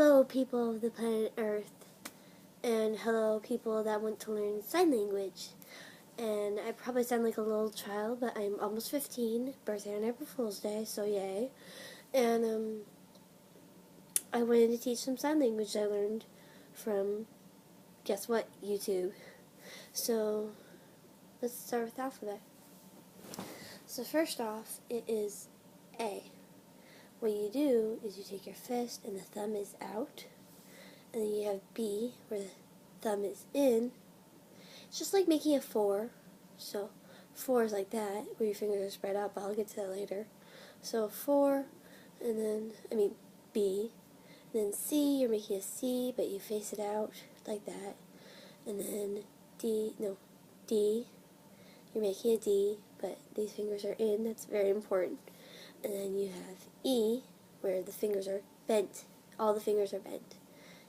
Hello, people of the planet Earth, and hello, people that want to learn sign language. And I probably sound like a little child, but I'm almost 15, birthday on April Fool's Day, so yay. And I wanted to teach some sign language I learned from, guess what, YouTube. So let's start with the alphabet. So first off, it is A. What you do is you take your fist and the thumb is out, and then you have B where the thumb is in. It's just like making a 4. So 4 is like that, where your fingers are spread out, but I'll get to that later. So 4, and then, B. And then C, you're making a C, but you face it out like that. And then D, you're making a D, but these fingers are in, that's very important. And then you have E, where the fingers are bent. All the fingers are bent.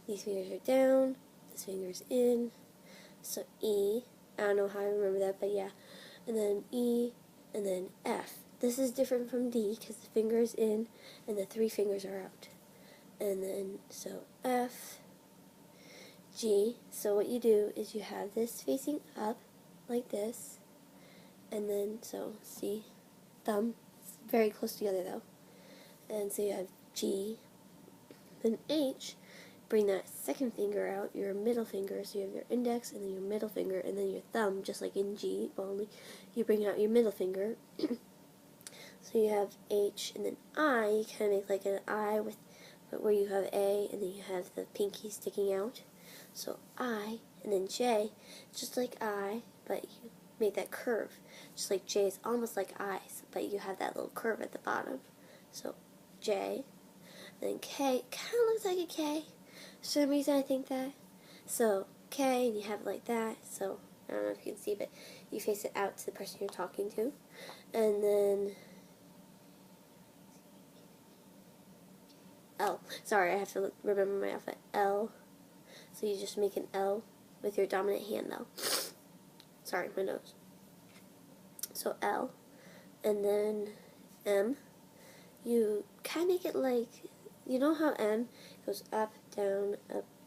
These fingers are down, this finger's in. So E, I don't know how I remember that, but yeah. And then E, and then F. This is different from D, because the finger is in, and the 3 fingers are out. And then, so F, G. So what you do is you have this facing up, like this. And then, so, see, thumb. Very close together though. And so you have G, then H, bring that second finger out, your middle finger, so you have your index and then your middle finger and then your thumb, just like in G, but only you bring out your middle finger. So you have H, and then I, you kind of make like an I with, where you have A and then you have the pinky sticking out. So I, and then J, just like I, but you make that curve. Just like J is almost like I's, but you have that little curve at the bottom. So J, and then K, kind of looks like a K. For some reason I think that. So K, and you have it like that. So I don't know if you can see, but you face it out to the person you're talking to. And then L. Sorry, I have to remember my alphabet. L. So you just make an L with your dominant hand though. Sorry, my nose. So L, and then M. You kind of make it like, you know how M goes up, down,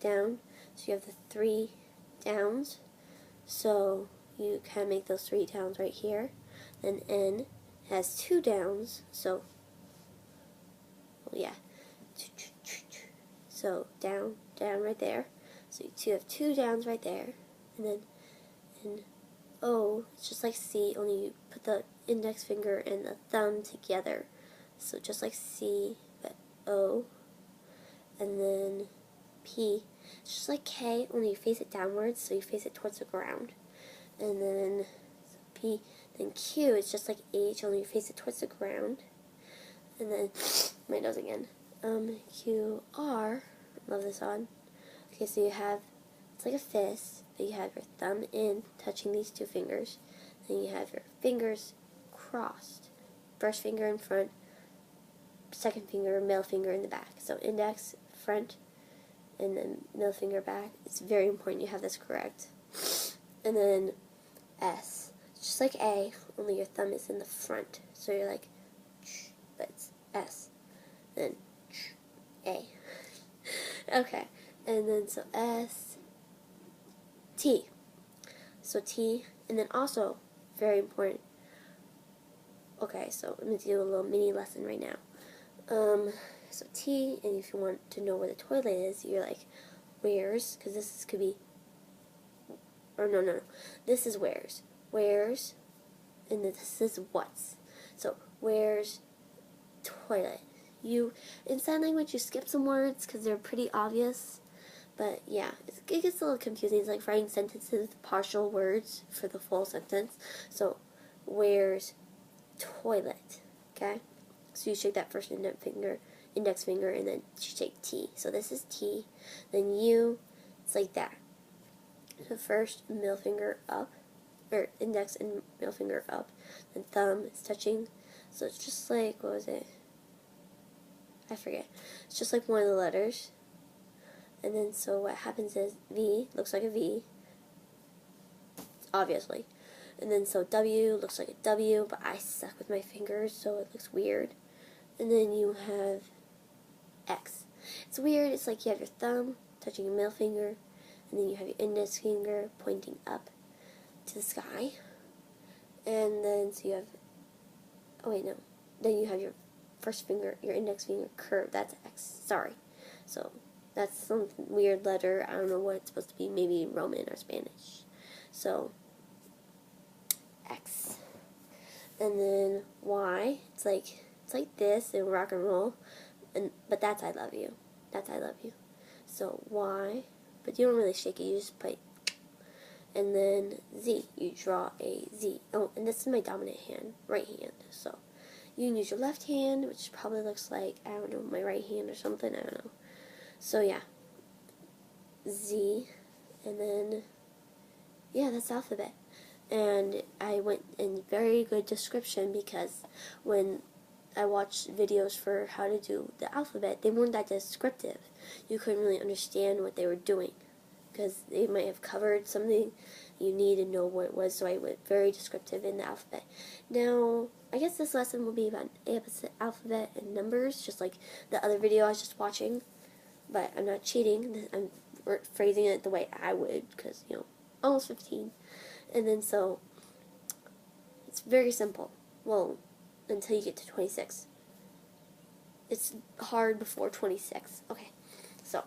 so you have the 3 downs, so you kind of make those 3 downs right here. Then N has 2 downs, so, well, yeah, so down right there, so you have 2 downs right there, and then N, O, it's just like C, only you put the index finger and the thumb together. So just like C, but O. And then P, it's just like K, only you face it downwards, so you face it towards the ground. And then so P, then Q, it's just like H, only you face it towards the ground. And then, my nose again. Q, R, love this on. Okay, so you have, it's like a fist, but you have your thumb in, touching these 2 fingers. Then you have your fingers crossed. First finger in front, second finger, middle finger in the back. So index, front, and then middle finger back. It's very important you have this correct. And then S. It's just like A, only your thumb is in the front. So you're like, but it's S. Then A. Okay. And then so S, T. So T, and then also, very important. Okay, so I'm going to do a little mini lesson right now. So T, and if you want to know where the toilet is, you're like, where's, because this could be, or no, this is where's, and this is what's. So, where's toilet? In sign language, you skip some words because they're pretty obvious. But yeah, it gets a little confusing. It's like writing sentences with partial words for the full sentence. So, where's toilet? Okay? So you shake that first index finger, and then you shake T. So this is T. Then U, it's like that. So first, middle finger up, or index and middle finger up. Then thumb is touching. So it's just like, what was it? I forget. It's just like one of the letters. And then, so what happens is V looks like a V, obviously. And then, so W looks like a W, but I suck with my fingers, so it looks weird. And then you have X. It's weird. It's like you have your thumb touching your middle finger, and then you have your index finger pointing up to the sky. And then, so you have, oh wait, no. Then you have your first finger, your index finger curved. That's X. Sorry. So, that's some weird letter. I don't know what it's supposed to be. Maybe Roman or Spanish. So, X. And then Y. It's like this in rock and roll. But that's I love you. That's I love you. So, Y. But you don't really shake it. You just put. And then Z. You draw a Z. Oh, and this is my dominant hand. Right hand. So, you can use your left hand, which probably looks like, I don't know, my right hand or something. I don't know. So, yeah. Z. And then, yeah, that's the alphabet. And I went in very good description because when I watched videos for how to do the alphabet, they weren't that descriptive. You couldn't really understand what they were doing because they might have covered something you need to know what it was, so I went very descriptive in the alphabet. Now, I guess this lesson will be about ASL Alphabet and Numbers, just like the other video I was just watching, but I'm not cheating. I'm phrasing it the way I would because, you know, almost 15. And then so, it's very simple. Well, until you get to 26. It's hard before 26. Okay, so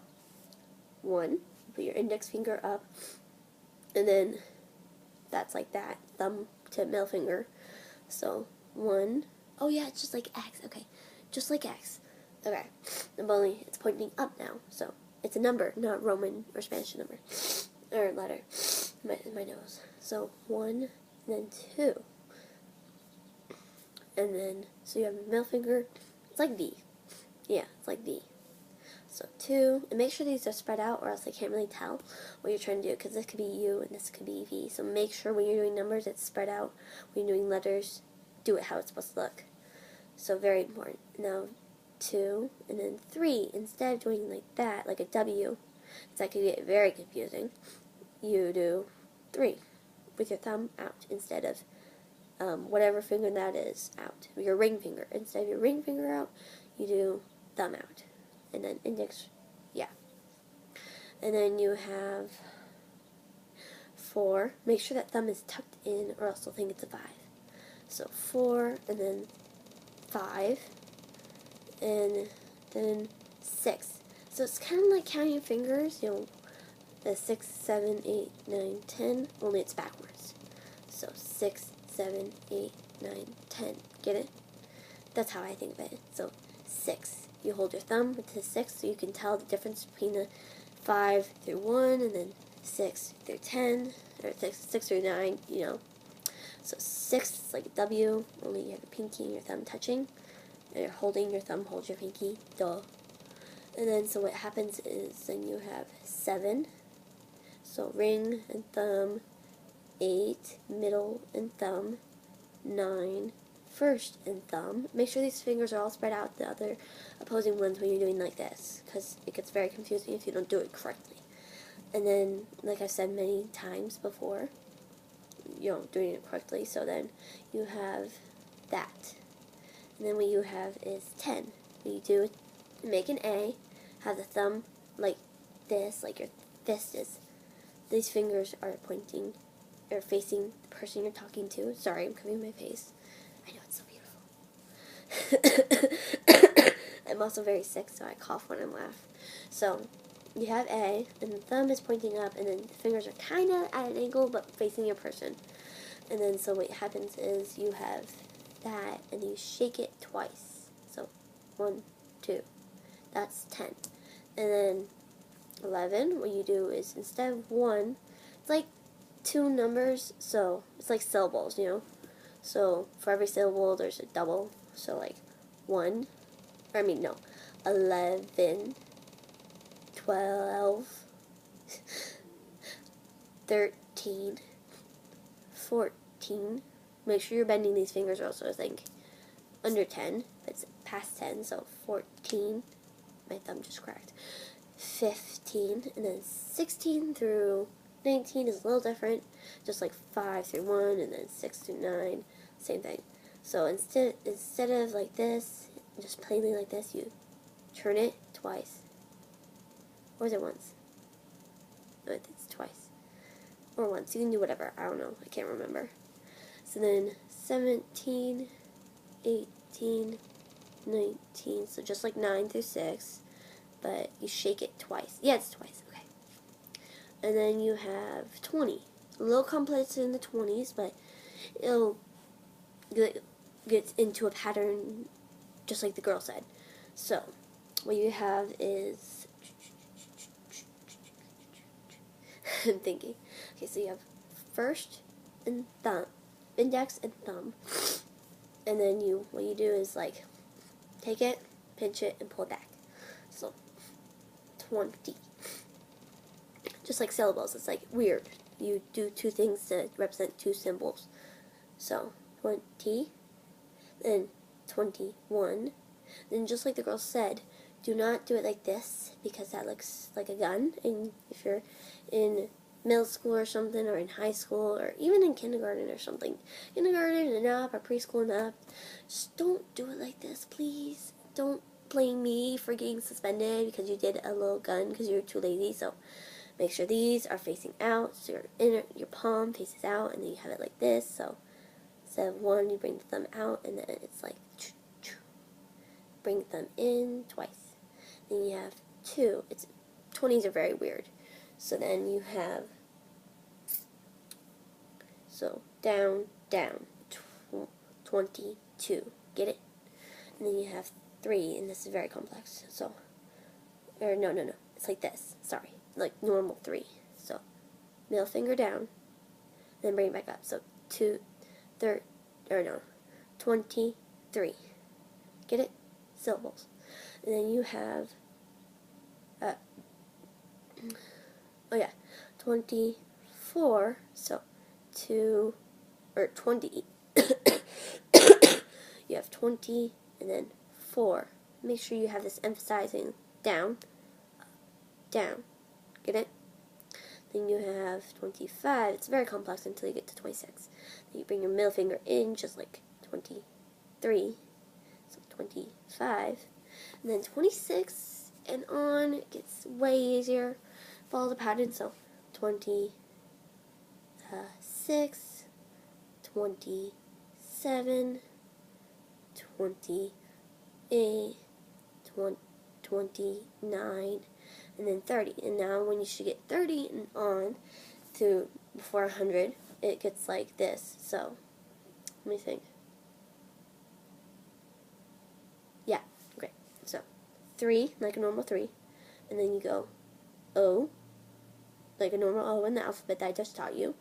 1, put your index finger up, and then that's like that, thumb to middle finger. So 1, oh yeah, it's just like X. Okay, just like X. Okay, but only it's pointing up now, so it's a number, not Roman or Spanish number or letter. My nose. So 1, and then 2. And then, so you have your middle finger, it's like V. Yeah, it's like V. So 2, and make sure these are spread out or else I can't really tell what you're trying to do because this could be U and this could be V. So make sure when you're doing numbers it's spread out. When you're doing letters, do it how it's supposed to look. So very important. Now 2, and then 3, instead of doing like that, like a W, because that could get very confusing, you do 3 with your thumb out instead of whatever finger that is out. Your ring finger. Instead of your ring finger out, you do thumb out. And then index, yeah. And then you have 4. Make sure that thumb is tucked in or else they'll think it's a 5. So 4, and then 5, and then 6. So it's kind of like counting your fingers, you know, the 6, 7, 8, 9, 10, only it's backwards. So 6, 7, 8, 9, 10. Get it? That's how I think of it. So 6. You hold your thumb to the 6 so you can tell the difference between the 5 through 1 and then 6 through 10, or 6 through 9, you know. So 6 is like a W, only you have your pinky and your thumb touching. And you're holding your thumb, hold your pinky, duh. And then so what happens is then you have 7. So ring and thumb, 8, middle and thumb, 9, first and thumb. Make sure these fingers are all spread out, the other opposing ones when you're doing like this, because it gets very confusing if you don't do it correctly. And then, like I've said many times before, you know, doing it correctly, so then you have that. And then what you have is 10. What you do is make an A, have the thumb like this, like your fist is. These fingers are pointing or facing the person you're talking to. Sorry, I'm covering my face. I know it's so beautiful. I'm also very sick, so I cough when I laugh. So you have A, and the thumb is pointing up, and then the fingers are kind of at an angle, but facing your person. And then so what happens is you have that, and you shake it twice. So 1, 2. That's 10. And then 11, what you do is instead of 1, it's like 2 numbers, so it's like syllables, you know. So for every syllable, there's a double. So like 1, or I mean, no, 11, 12, 13, 14. Make sure you're bending these fingers also, I think, under 10. It's past 10, so 14. My thumb just cracked. 15, and then 16 through 19 is a little different. Just like 5 through 1, and then 6 through 9, same thing. So instead of like this, just plainly like this, you turn it twice, Or is it once? No, I think it's twice. Or once. You can do whatever. I don't know. I can't remember. So then 17, 18, 19. So just like 9 through 6. But you shake it twice. Yeah, it's twice. Okay. And then you have 20. A little complex in the 20s, but it'll get into a pattern just like the girl said. So what you have is I'm thinking. Okay, so you have first and thumb, index and thumb, and then what you do is like take it, pinch it, and pull it back. So 20. Just like syllables, it's like weird. You do two things to represent two symbols. So 20, then 21. Then just like the girl said, do not do it like this because that looks like a gun. And if you're in middle school or something, or in high school, or even in kindergarten or something, kindergarten and up, or preschool and up, just don't do it like this, please. Don't blame me for getting suspended because you did a little gun because you were too lazy. So make sure these are facing out, so your palm faces out, and then you have it like this. So instead of one, you bring the thumb out, and then it's like bring the thumb in twice. Then you have 2. 20s are very weird. So then you have, so down, down, 22. Get it? And then you have 3, and this is very complex. So, or no. It's like this. Sorry. Like normal 3. So, middle finger down, then bring it back up. So, 23. Get it? Syllables. And then you have, 24. So, 20. You have 20 and then 4. Make sure you have this emphasizing down, down. Get it? Then you have 25. It's very complex until you get to 26. Then you bring your middle finger in, just like 23. So 25. And then 26 and on, it gets way easier. Follow the pattern. So 26, 27, 28, 29, and then 30. And now when you should get 30 and on to before 100, it gets like this. So let me think. Yeah, okay. So 3, like a normal 3, and then you go O, like a normal O in the alphabet that I just taught you.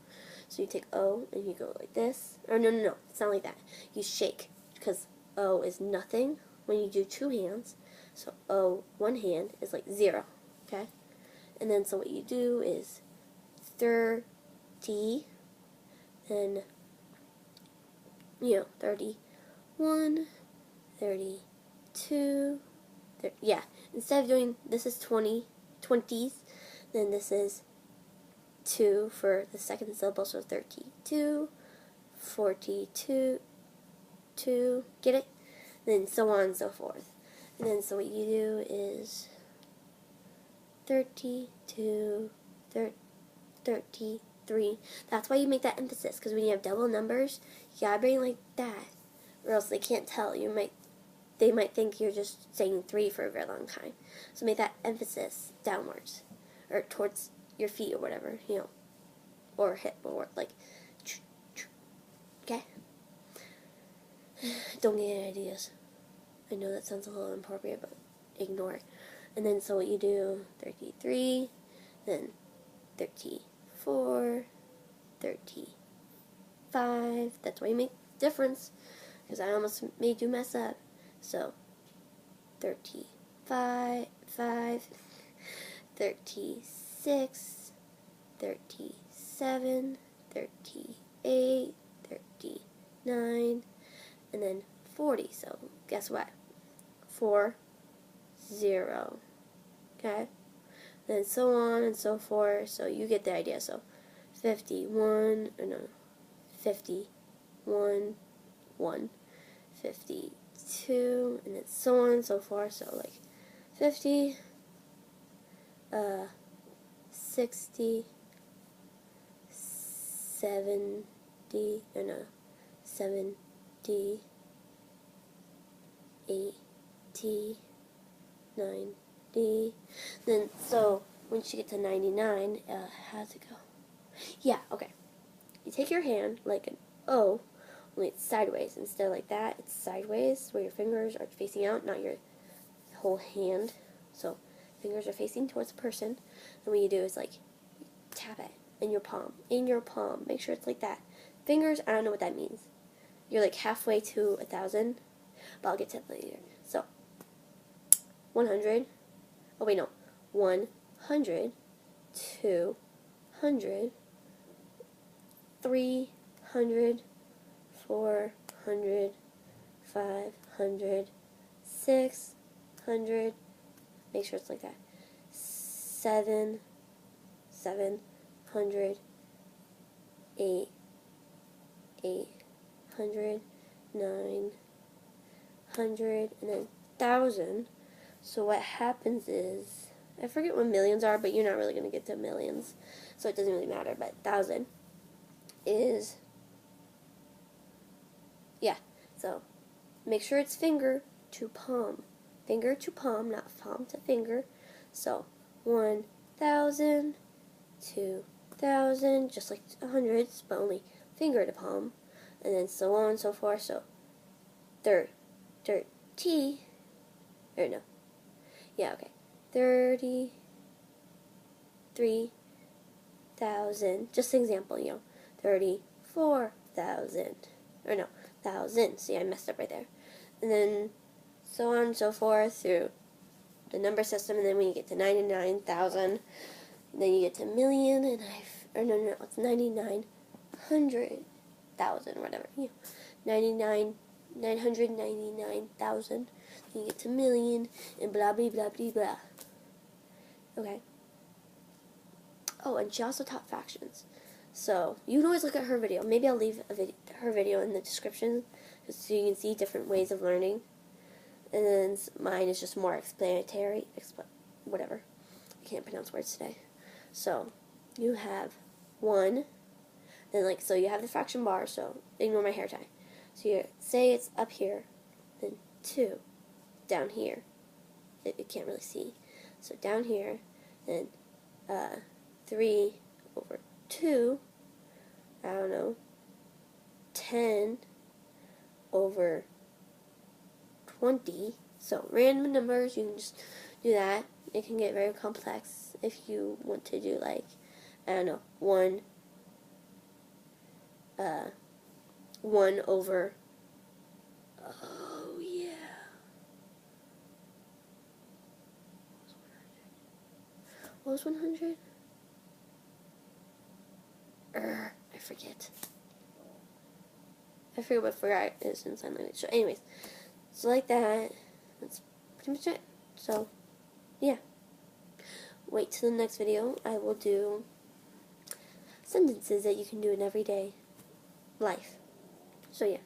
So you take O and you go like this. Or no, it's not like that. You shake, because O is nothing when you do 2 hands. So O, 1 hand, is like 0, okay? And then so what you do is 30, then, 31, 32, yeah. Instead of doing, this is 20s, then this is 2 for the second syllable, so 32, 42, 2, get it? Then so on and so forth. And then so what you do is 32, 33. That's why you make that emphasis, because when you have double numbers, you gotta bring it like that, or else they can't tell. They might think you're just saying 3 for a very long time. So make that emphasis downwards, or towards your feet or whatever, or hip, or like, okay? Don't get any ideas. I know that sounds a little inappropriate, but ignore it. And then so what you do, 33, then 34, 35. That's why you make difference, because I almost made you mess up. So 35, 36, 37, 38, 39, and then 40. So guess what? 4, 0. Okay? Then so on and so forth. So you get the idea. So 51, 1, 52, and then so on and so forth. So like 50, 60, 70, no, 70, 80, 90. Then, so, once you get to 99, how's it go? Yeah, okay. You take your hand like an O, only it's sideways. Instead of like that, it's sideways, where your fingers are facing out, not your whole hand. So, fingers are facing towards the person. And what you do is, like, tap it in your palm. In your palm. Make sure it's like that. Fingers, I don't know what that means. You're like halfway to 1,000, but I'll get to it later. So, 100. Oh, wait, no. 100, 200, 300, 400, 500, 600. Make sure it's like that. 700, 800, 900, and then 1,000. So what happens is, I forget what millions are, but you're not really going to get to millions, so it doesn't really matter. But 1,000 is, yeah, so make sure it's finger to palm. Finger to palm, not palm to finger. So 1,000, 2,000, just like hundreds, but only finger to palm, and then so on and so forth. So 30, or no, yeah, okay, 33,000. Just an example, 34,000, or no, 1,000. See, I messed up right there. And then so on and so forth through the number system, and then when you get to 99,000, then you get to million, and it's 9,900,000, whatever, 999,000. Then you get to million, and blah blah blah blah blah. Okay. Oh, and she also taught fractions. So you can always look at her video. Maybe I'll leave her video in the description, just so you can see different ways of learning. And then mine is just more explanatory, whatever. I can't pronounce words today. So you have 1, then so you have the fraction bar, so ignore my hair tie. So you say it's up here, then 2, down here. It can't really see. So down here, then 3 over 2, I don't know, 10 over 20. So random numbers, you can just do that. It can get very complex if you want to do, like, I don't know, 1 over, oh yeah, what was 100? I forget. I forget what forgot is in sign language. So anyways, so like that, that's pretty much it. So, yeah. Wait till the next video. I will do sentences that you can do in everyday life. So yeah.